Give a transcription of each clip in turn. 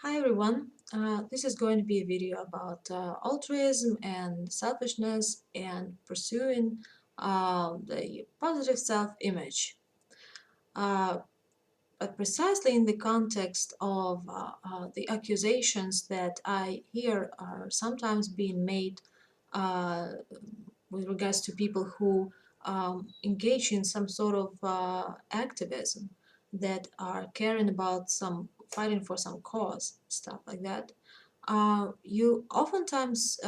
Hi everyone, this is going to be a video about altruism and selfishness and pursuing the positive self-image. Uh, but precisely in the context of the accusations that I hear are sometimes being made uh, with regards to people who engage in some sort of activism that are caring about some fighting for some cause, stuff like that. You oftentimes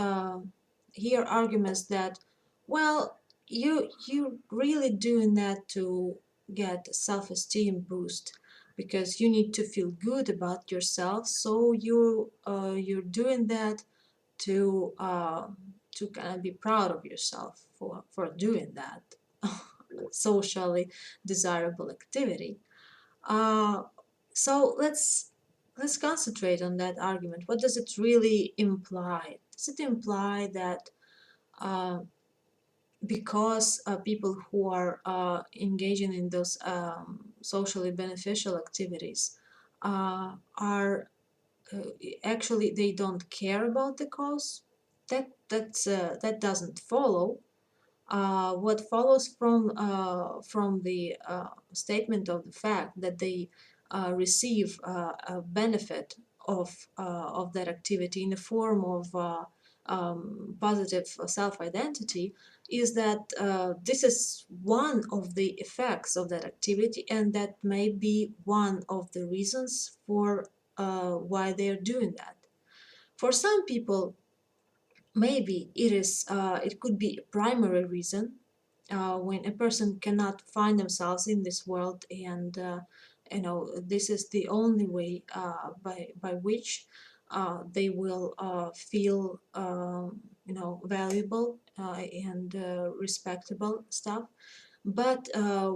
hear arguments that, well, you really doing that to get self-esteem boost because you need to feel good about yourself, so you're doing that to kind of be proud of yourself for doing that socially desirable activity. Uh, so let's concentrate on that argument. What does it really imply? Does it imply that uh, because people who are engaging in those socially beneficial activities are actually they don't care about the cause? That doesn't follow. What follows from the statement of the fact that they receive a benefit of that activity in the form of positive self-identity is that this is one of the effects of that activity, and that may be one of the reasons for why they're doing that. For some people, maybe it could be a primary reason when a person cannot find themselves in this world, and this is the only way by which they will feel valuable and respectable stuff. But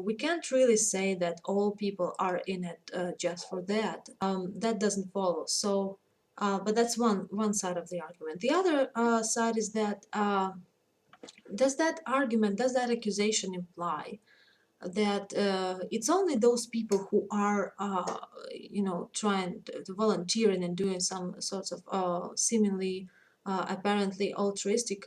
we can't really say that all people are in it just for that. That doesn't follow. So, but that's one side of the argument. The other side is that does that accusation imply that it's only those people who are, trying to volunteering and doing some sorts of seemingly, apparently altruistic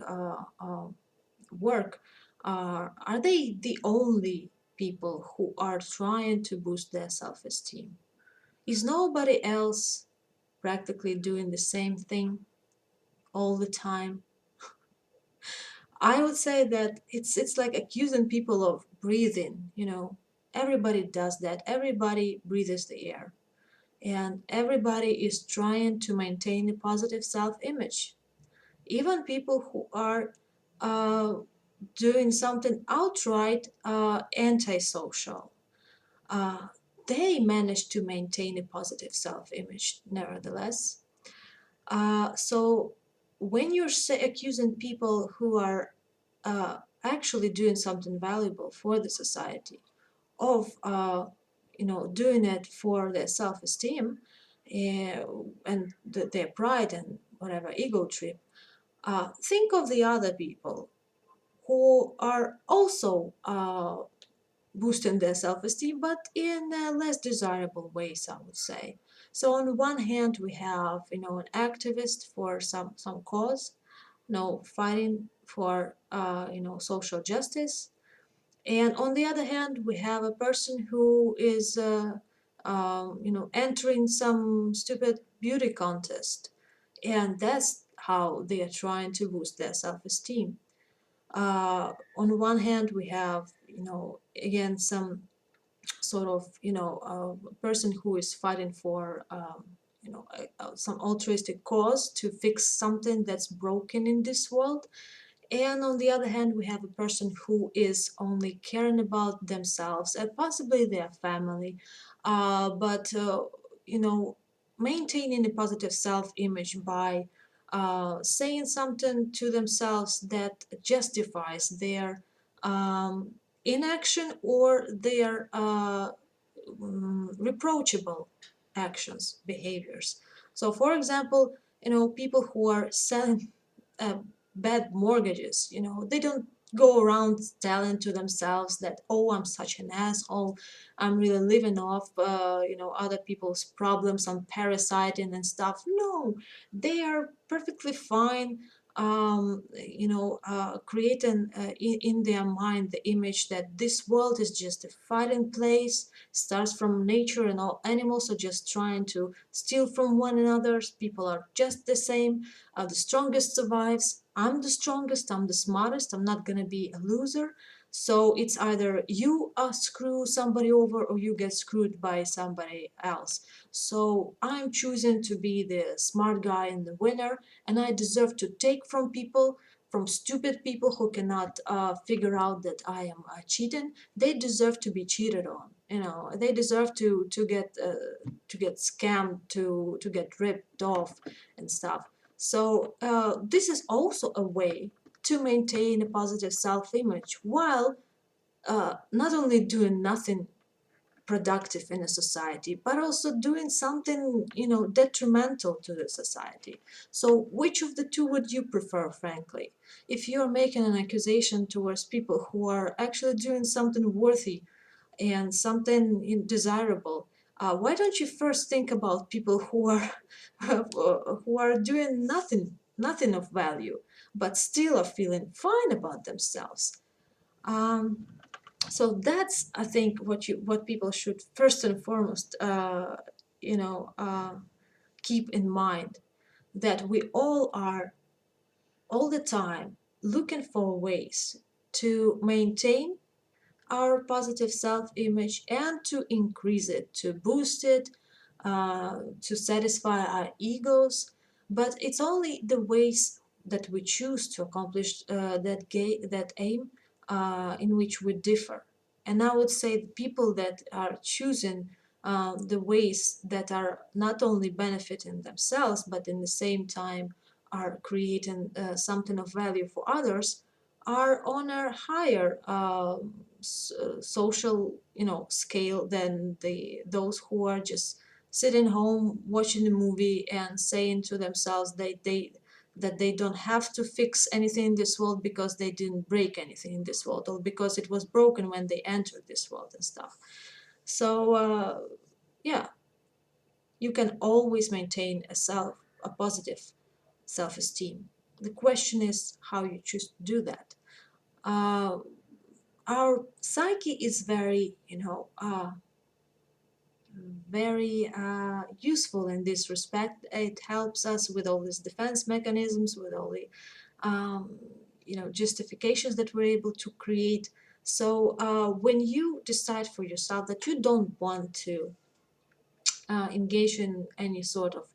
work, are they the only people who are trying to boost their self-esteem? Is nobody else practically doing the same thing all the time? I would say that it's like accusing people of breathing, Everybody does that. Everybody breathes the air. And everybody is trying to maintain a positive self-image. Even people who are uh, doing something outright antisocial, uh, they manage to maintain a positive self-image nevertheless. So when you're accusing people who are actually doing something valuable for the society of doing it for their self-esteem and their pride and whatever ego trip, think of the other people who are also boosting their self-esteem, but in less desirable ways, I would say. So on one hand, we have, an activist for some cause, fighting for, social justice. And on the other hand, we have a person who is, entering some stupid beauty contest. And that's how they are trying to boost their self-esteem. On one hand, we have, again, some sort of, person who is fighting for, some altruistic cause to fix something that's broken in this world. And on the other hand, we have a person who is only caring about themselves and possibly their family, but you know, maintaining a positive self-image by saying something to themselves that justifies their inaction or their reproachable actions, behaviors. So, for example, people who are selling uh, bad mortgages, they don't go around telling to themselves that, oh, I'm such an asshole, I'm really living off other people's problems, I'm parasiting and stuff. No, they are perfectly fine creating in their mind the image that this world is just a fighting place, starts from nature and all animals are just trying to steal from one another, people are just the same, the strongest survives, I'm the strongest, I'm the smartest, I'm not gonna be a loser. So it's either you screw somebody over or you get screwed by somebody else. So I'm choosing to be the smart guy and the winner, and I deserve to take from people, from stupid people who cannot figure out that I am cheating. They deserve to be cheated on. They deserve to get scammed, to get ripped off and stuff. So this is also a way to maintain a positive self-image while not only doing nothing productive in a society, but also doing something, detrimental to the society. So which of the two would you prefer, frankly? If you're making an accusation towards people who are actually doing something worthy and something desirable, why don't you first think about people who are who are doing nothing of value, but still are feeling fine about themselves? Um, so that's, I think, what people should first and foremost you know uh, keep in mind, that we all are all the time looking for ways to maintain our positive self-image and to increase it, to boost it, to satisfy our egos. But it's only the ways that we choose to accomplish that aim in which we differ. And I would say the people that are choosing the ways that are not only benefiting themselves, but in the same time are creating something of value for others, are on a higher social scale than those who are just sitting home watching a movie and saying to themselves that they don't have to fix anything in this world because they didn't break anything in this world, or because it was broken when they entered this world and stuff. So yeah, you can always maintain a positive self-esteem. The question is how you choose to do that. uh, our psyche is very useful in this respect. It helps us with all these defense mechanisms, with all the justifications that we're able to create. So when you decide for yourself that you don't want to engage in any sort of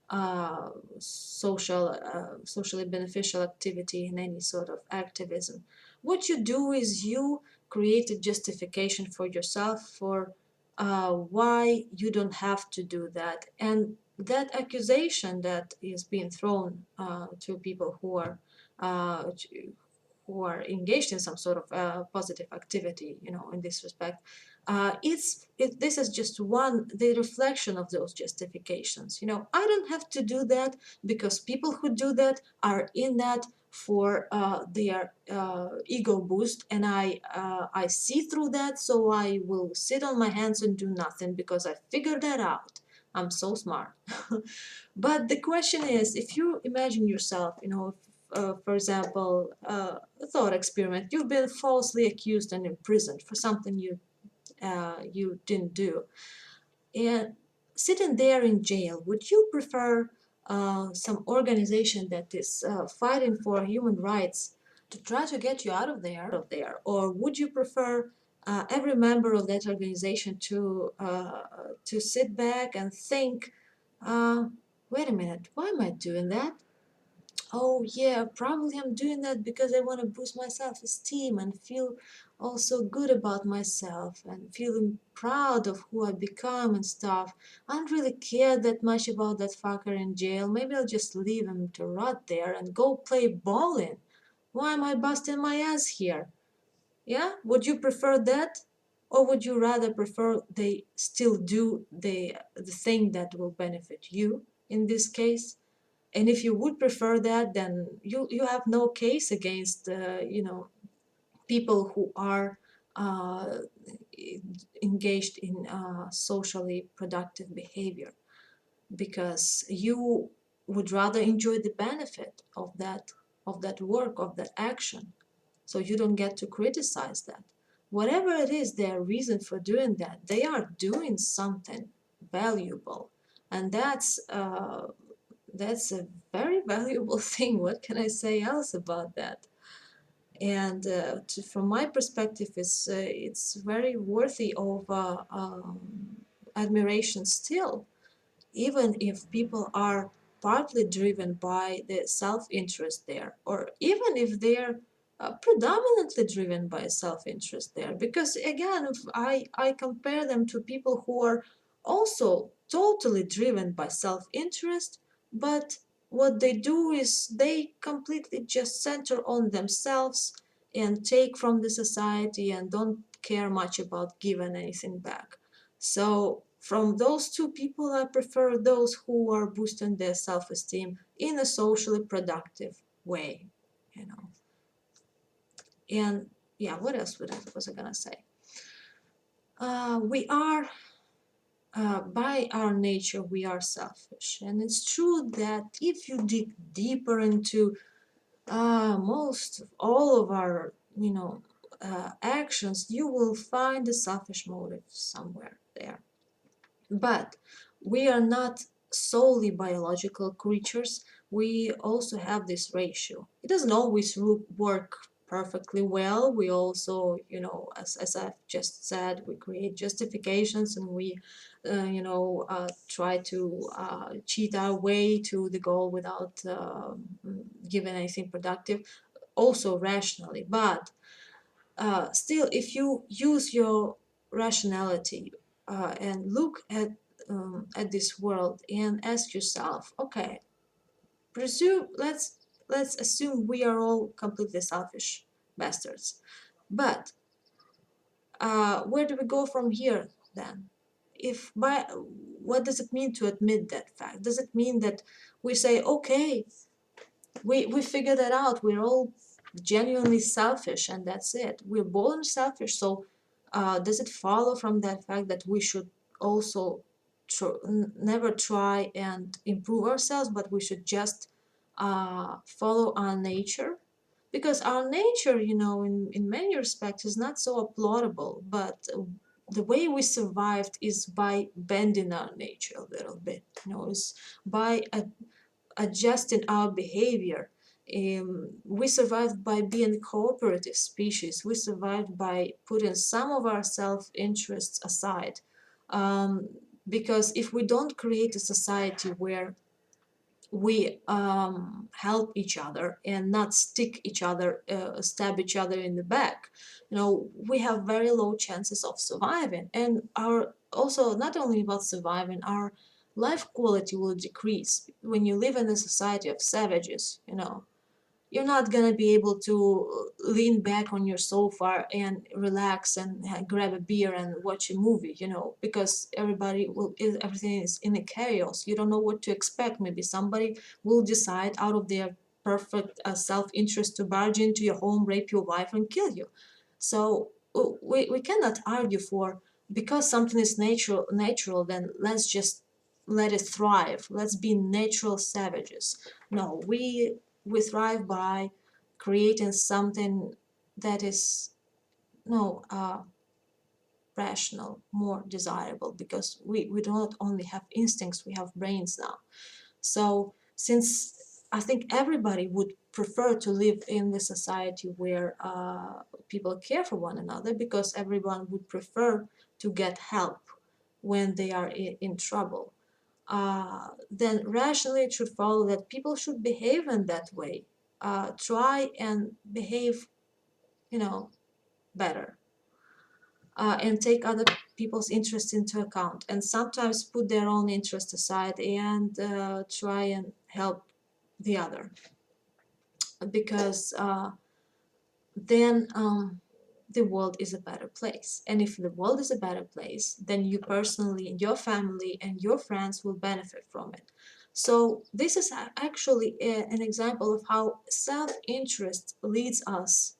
uh, socially beneficial activity, in any sort of activism, what you do is you create a justification for yourself for why you don't have to do that. And that accusation that is being thrown to people uh, who are engaged in some sort of positive activity, in this respect, this is just the reflection of those justifications. I don't have to do that because people who do that are in that for their ego boost, and I see through that, so I will sit on my hands and do nothing because I figured that out. I'm so smart. But the question is, if you imagine yourself, for example, a thought experiment, you've been falsely accused and imprisoned for something you didn't do. And sitting there in jail, would you prefer some organization that is fighting for human rights to try to get you out of there? Or would you prefer every member of that organization to sit back and think, uh, wait a minute, why am I doing that? Oh yeah, probably I'm doing that because I want to boost my self-esteem and feel also good about myself and feeling proud of who I become and stuff. I don't really care that much about that fucker in jail. Maybe I'll just leave him to rot there and go play bowling. Why am I busting my ass here? Yeah? Would you prefer that? Or would you rather prefer they still do the thing that will benefit you in this case? And if you would prefer that, then you have no case against people who are uh, engaged in socially productive behavior, because you would rather enjoy the benefit of that work, of that action, so you don't get to criticize that. Whatever it is their reason for doing that, they are doing something valuable, and that's a very valuable thing. What can I say else about that? And from my perspective, it's very worthy of admiration still, even if people are partly driven by the self-interest there, or even if they're predominantly driven by self-interest there. Because again, if I compare them to people who are also totally driven by self-interest, but what they do is they completely just center on themselves and take from the society and don't care much about giving anything back. So from those two people, I prefer those who are boosting their self-esteem in a socially productive way, you know. And yeah, what else was I gonna say? We are, by our nature, we are selfish, and it's true that if you dig deeper into most of all of our, actions, you will find a selfish motive somewhere there. But we are not solely biological creatures. We also have this ratio. It doesn't always work perfectly well. We also, as I've just said, we create justifications, and we, try to cheat our way to the goal without giving anything productive, also rationally. But still, if you use your rationality and look at this world and ask yourself, okay, presume let's assume we are all completely selfish bastards, but where do we go from here then? If by What does it mean to admit that fact? Does it mean that we say, okay, we figured that out, we're all genuinely selfish and that's it, we're born selfish, so does it follow from that fact that we should also never try and improve ourselves, but we should just follow our nature? Because our nature, in many respects is not so applaudable, but the way we survived is by bending our nature a little bit, is by adjusting our behavior. We survived by being a cooperative species. We survived by putting some of our self-interests aside. Um, because if we don't create a society where we help each other and not stick each other, stab each other in the back, we have very low chances of surviving. And our also not only about surviving, our life quality will decrease when you live in a society of savages. You're not gonna be able to lean back on your sofa and relax and grab a beer and watch a movie, because everything is in a chaos. You don't know what to expect. Maybe somebody will decide out of their perfect self-interest to barge into your home, rape your wife, and kill you. So we cannot argue for, because something is natural, then let's just let it thrive. Let's be natural savages. No, we thrive by creating something that is no rational, more desirable, because we do not only have instincts, we have brains now. So since I think everybody would prefer to live in the society where people care for one another, because everyone would prefer to get help when they are in trouble, then rationally it should follow that people should behave in that way. Try and behave, better, and take other people's interests into account, and sometimes put their own interest aside and try and help the other, because then the world is a better place. And if the world is a better place, then you personally, your family, and your friends will benefit from it. So this is actually an example of how self-interest leads us,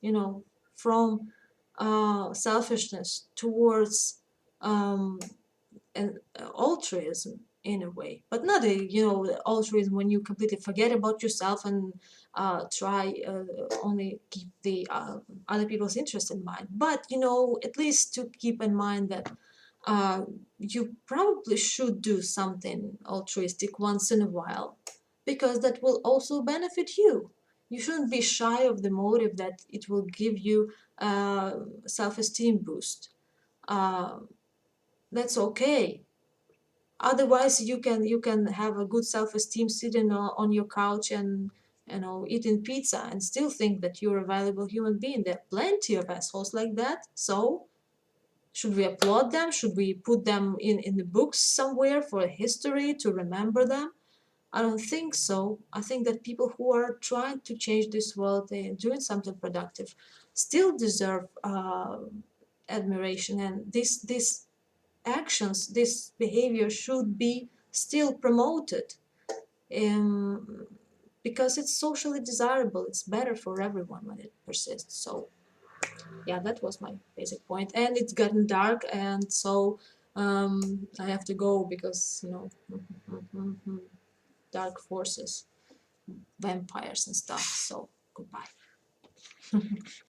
from selfishness towards um, an altruism in a way, but not a altruism when you completely forget about yourself and try only keep the other people's interest in mind, but at least to keep in mind that uh, you probably should do something altruistic once in a while, because that will also benefit you. You shouldn't be shy of the motive that it will give you a self-esteem boost. uh, that's okay. Otherwise, you can have a good self-esteem sitting on your couch and eating pizza and still think that you're a valuable human being. There are plenty of assholes like that. So should we applaud them? Should we put them in the books somewhere for history to remember them? I don't think so. I think that people who are trying to change this world and doing something productive still deserve admiration, and this actions, this behavior should be still promoted, um, because it's socially desirable. It's better for everyone when it persists. So yeah, that was my basic point. And it's gotten dark, and so I have to go because dark forces, vampires and stuff. So goodbye.